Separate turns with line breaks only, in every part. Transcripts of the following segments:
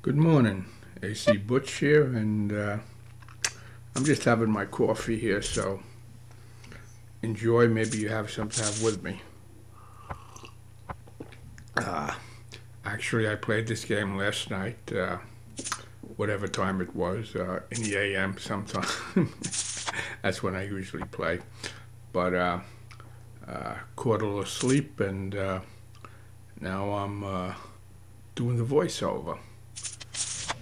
Good morning, AC Butch here, and I'm just having my coffee here, so enjoy. Maybe you have some to have with me. Uh, Actually, I played this game last night, whatever time it was, in the AM sometime. That's when I usually play. But caught a little sleep, and now I'm doing the voiceover.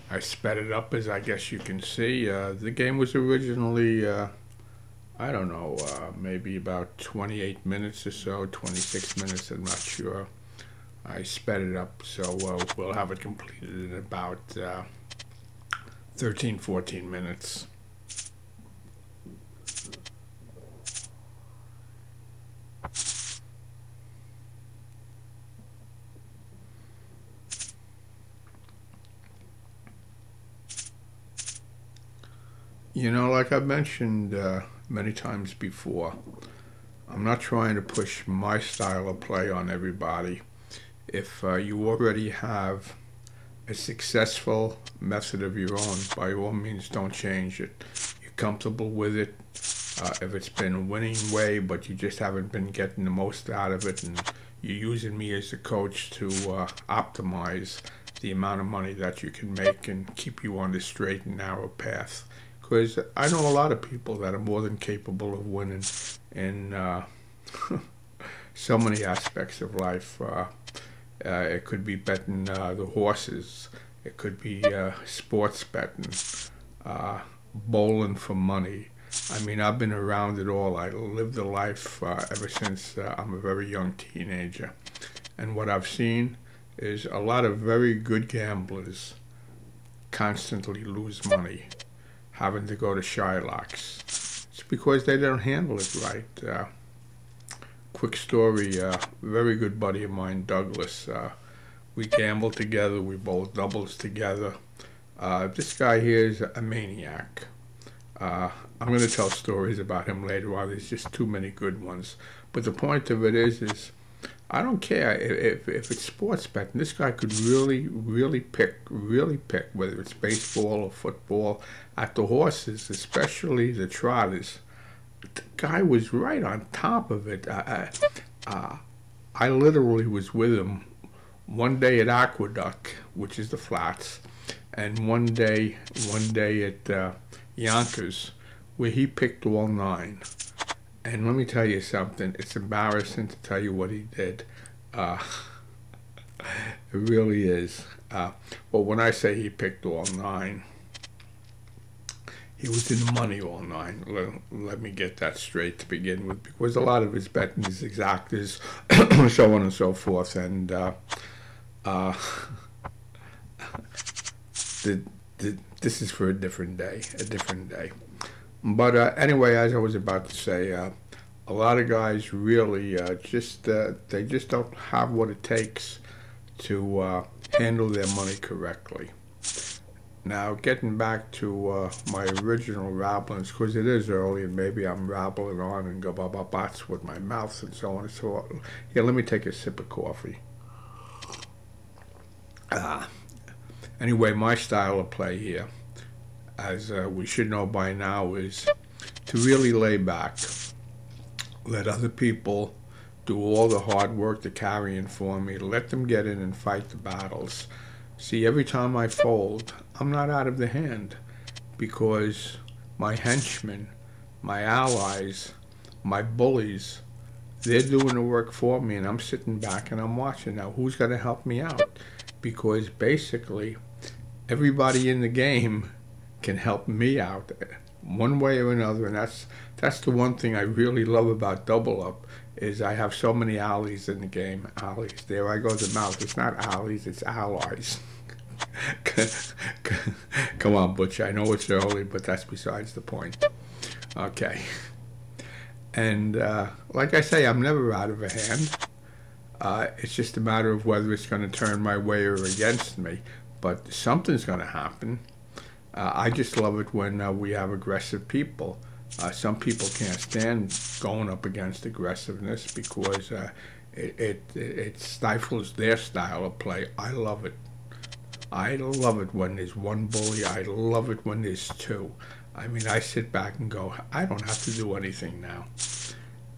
I sped it up, as I guess you can see. The game was originally, I don't know, maybe about 28 minutes or so, 26 minutes, I'm not sure. I sped it up, so we'll have it completed in about 13, 14 minutes. You know, like I've mentioned many times before, I'm not trying to push my style of play on everybody. If you already have a successful method of your own, by all means don't change it. You're comfortable with it. If it's been a winning way, but you just haven't been getting the most out of it, and you're using me as a coach to optimize the amount of money that you can make and keep you on the straight and narrow path. Because I know a lot of people that are more than capable of winning in so many aspects of life. It could be betting the horses. It could be sports betting, bowling for money. I mean, I've been around it all. I lived a life ever since I'm a very young teenager. And what I've seen is a lot of very good gamblers constantly lose money, having to go to Shylocks. It's because they don't handle it right. Quick story, very good buddy of mine, Douglas. We gambled together, we bowled doubles together. This guy here is a maniac. I'm going to tell stories about him later on. There's just too many good ones. But the point of it is I don't care if it's sports betting. This guy could really pick, whether it's baseball or football, at the horses, especially the trotters. The guy was right on top of it. I literally was with him one day at Aqueduct, which is the flats, and one day at Yonkers, where he picked all nine. And let me tell you something, it's embarrassing to tell you what he did. It really is. Well, when I say he picked all nine, he was in the money all nine. Let me get that straight to begin with, because a lot of his betting is exactas, so on and so forth. And this is for a different day, But anyway, as I was about to say, a lot of guys really they just don't have what it takes to handle their money correctly. Now, getting back to my original ramblings, because it is early and maybe I'm rambling on and go ba-ba-bats with my mouth and so on and so on. Here, let me take a sip of coffee. Anyway, my style of play here, as we should know by now, is to really lay back. Let other people do all the hard work, the carrying for me. Let them get in and fight the battles. See, every time I fold, I'm not out of the hand, because my henchmen, my allies, my bullies, they're doing the work for me, and I'm sitting back and I'm watching. Now, who's going to help me out? Because basically, everybody in the game can help me out one way or another, and that's the one thing I really love about Double Up, is I have so many allies in the game. Allies, there I go, the mouth. It's not allies, it's allies. Come on, Butch, I know it's early, but that's besides the point. Okay. And like I say, I'm never out of a hand. It's just a matter of whether it's going to turn my way or against me. But something's going to happen. I just love it when we have aggressive people. Some people can't stand going up against aggressiveness because it stifles their style of play. I love it. I love it when there's one bully. I love it when there's two. I mean, I sit back and go, I don't have to do anything now.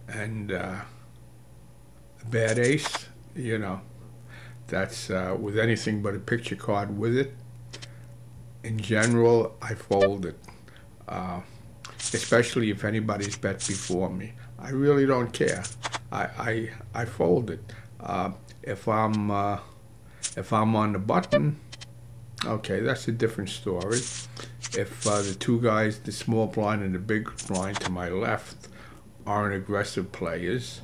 And a bad ace, you know, that's with anything but a picture card with it. In general, I fold it, uh, especially if anybody's bet before me. I really don't care. I fold it. Uh, if I'm if I'm on the button, okay, that's a different story. If the two guys, the small blind and the big blind to my left, aren't aggressive players,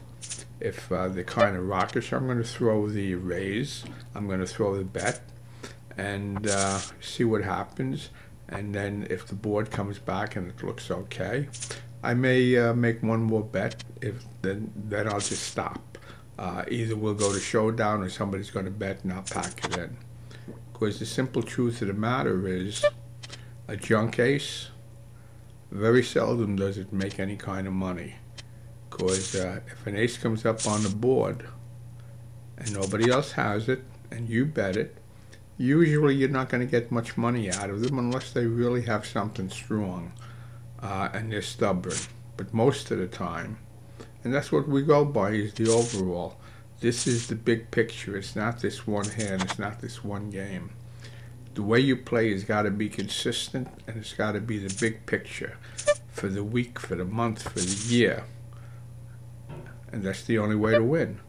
if they're kind of rockish, I'm going to throw the raise. I'm going to throw the bet and see what happens. And then if the board comes back and it looks okay, I may make one more bet. If then I'll just stop. Either we'll go to showdown or somebody's going to bet and I'll pack it in. Because the simple truth of the matter is, a junk ace, very seldom does it make any kind of money. Because if an ace comes up on the board and nobody else has it and you bet it, usually you're not going to get much money out of them unless they really have something strong and they're stubborn. But most of the time, and that's what we go by, is the overall. This is the big picture. It's not this one hand. It's not this one game. The way you play has got to be consistent, and it's got to be the big picture for the week, for the month, for the year. And that's the only way to win.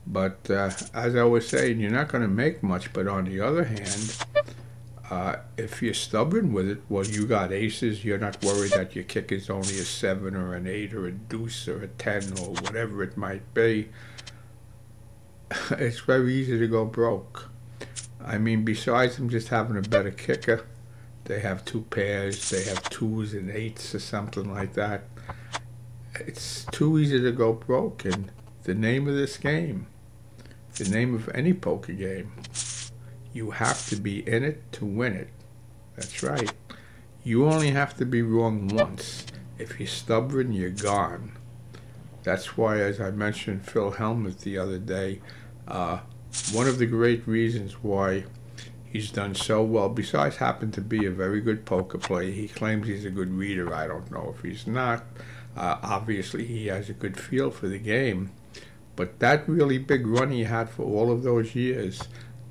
But as I was saying, you're not going to make much. But on the other hand, if you're stubborn with it, well, you got aces. You're not worried that your kick is only a 7 or an 8 or a deuce or a 10 or whatever it might be. It's very easy to go broke. I mean, besides them just having a better kicker, they have two pairs. They have 2s and 8s or something like that. It's too easy to go broke. And the name of this game, the name of any poker game, you have to be in it to win it. That's right. You only have to be wrong once. If you're stubborn, you're gone. That's why, as I mentioned Phil Hellmuth the other day, one of the great reasons why he's done so well, besides happening to be a very good poker player, he claims he's a good reader. I don't know if he's not. Obviously, he has a good feel for the game. But that really big run he had for all of those years,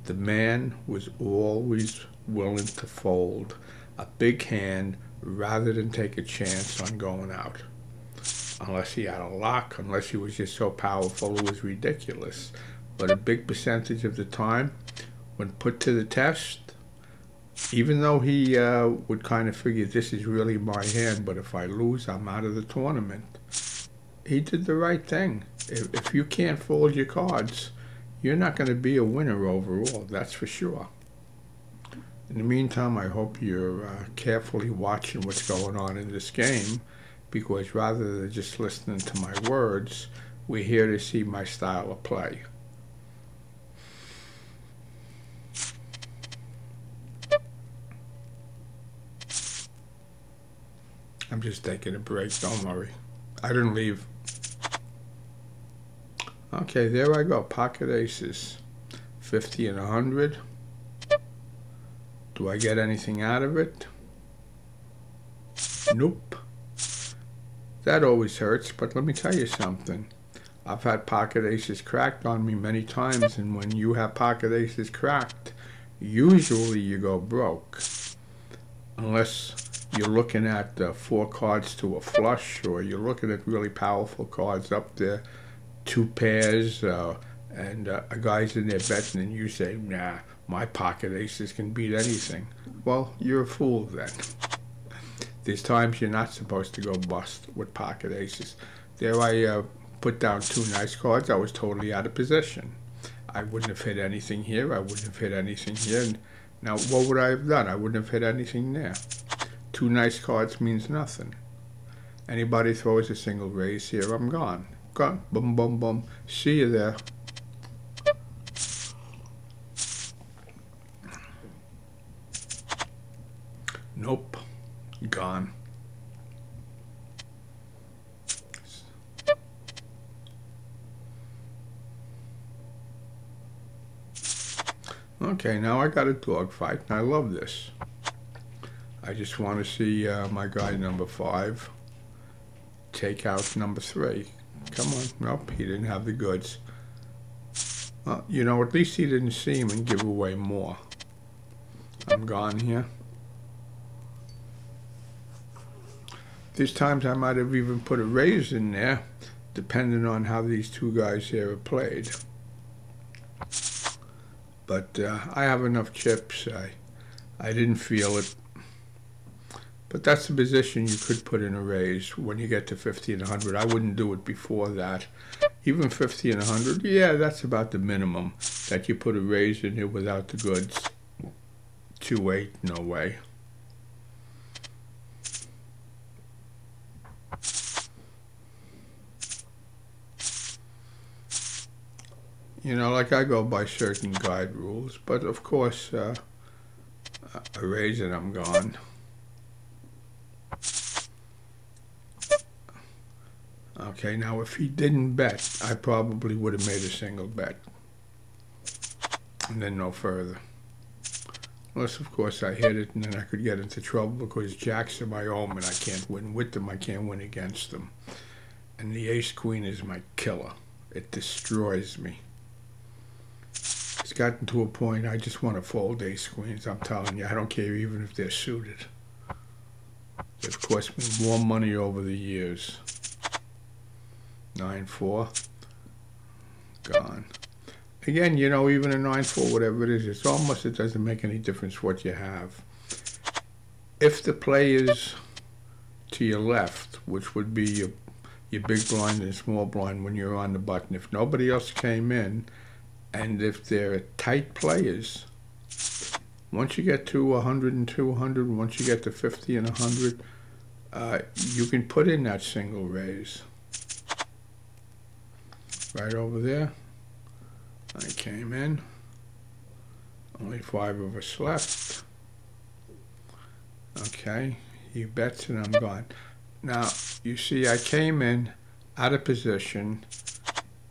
the man was always willing to fold a big hand rather than take a chance on going out. Unless he had a lock, unless he was just so powerful it was ridiculous. But a big percentage of the time, when put to the test, even though he would kind of figure this is really my hand, but if I lose, I'm out of the tournament, he did the right thing. If you can't fold your cards, you're not going to be a winner overall, that's for sure. In the meantime, I hope you're carefully watching what's going on in this game, because rather than just listening to my words, we're here to see my style of play. I'm just taking a break, don't worry. I didn't leave. Okay, there I go, pocket aces. 50 and 100. Do I get anything out of it? Nope. That always hurts, but let me tell you something. I've had pocket aces cracked on me many times, and when you have pocket aces cracked, usually you go broke. Unless you're looking at 4 cards to a flush, or you're looking at really powerful cards up there, 2 pairs, and a guy's in there betting, and you say, nah, my pocket aces can beat anything. Well, you're a fool then. There's times you're not supposed to go bust with pocket aces. There I put down 2 nice cards. I was totally out of position. I wouldn't have hit anything here. I wouldn't have hit anything here. Now, what would I have done? I wouldn't have hit anything there. 2 nice cards means nothing. Anybody throws a single raise here, I'm gone. Gone. Boom, boom, boom. See you there. Nope. Gone. Okay, now I got a dogfight, and I love this. I just want to see my guy number 5 take out number 3. Come on. Nope, he didn't have the goods. You know, at least he didn't see him and give away more. I'm gone here. There's times I might have even put a raise in there, depending on how these two guys here have played. But I have enough chips. I didn't feel it. But that's the position you could put in a raise when you get to 50 and 100. I wouldn't do it before that. Even 50 and 100, yeah, that's about the minimum that you put a raise in here without the goods. 2-8, no way. You know, like I go by certain guide rules, but of course, a raise and I'm gone. Okay, now if he didn't bet, I probably would have made a single bet. And then no further. Unless, of course, I hit it and then I could get into trouble because jacks are my own and I can't win with them, I can't win against them. And the ace-queen is my killer. It destroys me. It's gotten to a point I just want to fold ace-queens, I'm telling you. I don't care even if they're suited. They've cost me more money over the years. 9-4, gone. Again, you know, even a 9-4, whatever it is, it doesn't make any difference what you have. If the play is to your left, which would be your big blind and small blind when you're on the button, if nobody else came in, and if they're tight players, once you get to 100 and 200, once you get to 50 and 100, you can put in that single raise. Right over there. I came in. Only 5 of us left. Okay, he bets and I'm gone. Now, you see, I came in out of position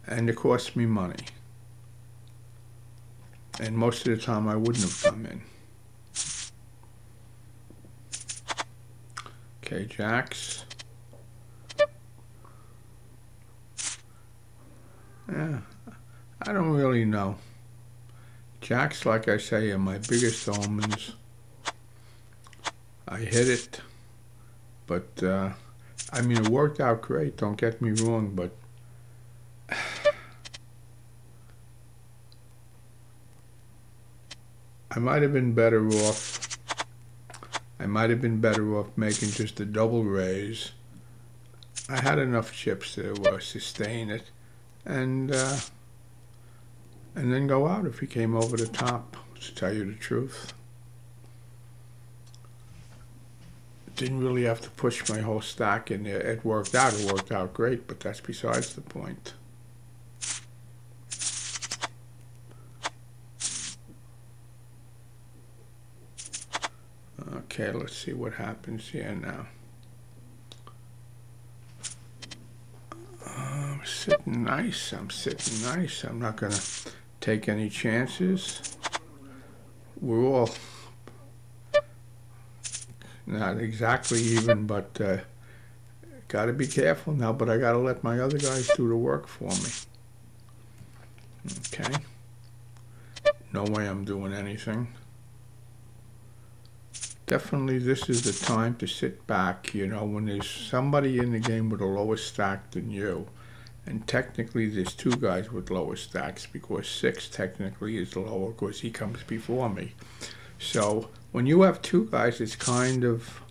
and it cost me money. And most of the time I wouldn't have come in. Okay, jacks. Yeah, I don't really know. Jacks, like I say, are my biggest omens. I hit it, but I mean, it worked out great, don't get me wrong, but I might have been better off. I might have been better off making just a double raise. I had enough chips to sustain it. And then go out if he came over the top, to tell you the truth. Didn't really have to push my whole stack in there. It worked out great, but that's besides the point. Okay, let's see what happens here now. I'm sitting nice. I'm not going to take any chances. We're all not exactly even, but got to be careful now, but I got to let my other guys do the work for me. Okay. No way I'm doing anything. Definitely this is the time to sit back, you know, when there's somebody in the game with a lower stack than you. And technically there's 2 guys with lower stacks because 6 technically is lower because he comes before me. So when you have 2 guys, it's kind of,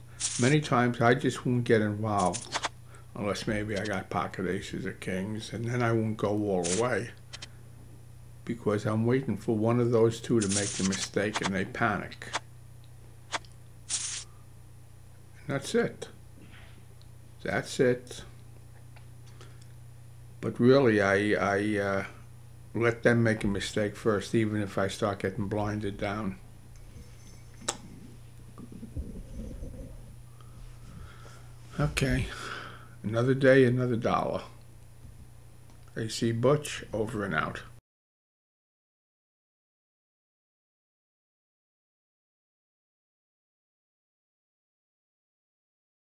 many times I just won't get involved unless maybe I got pocket aces or kings, and then I won't go all the way because I'm waiting for one of those 2 to make the mistake and they panic. That's it. That's it. But really, I let them make a mistake first, even if I start getting blinded down. Okay. Another day, another dollar. AC Butch, over and out.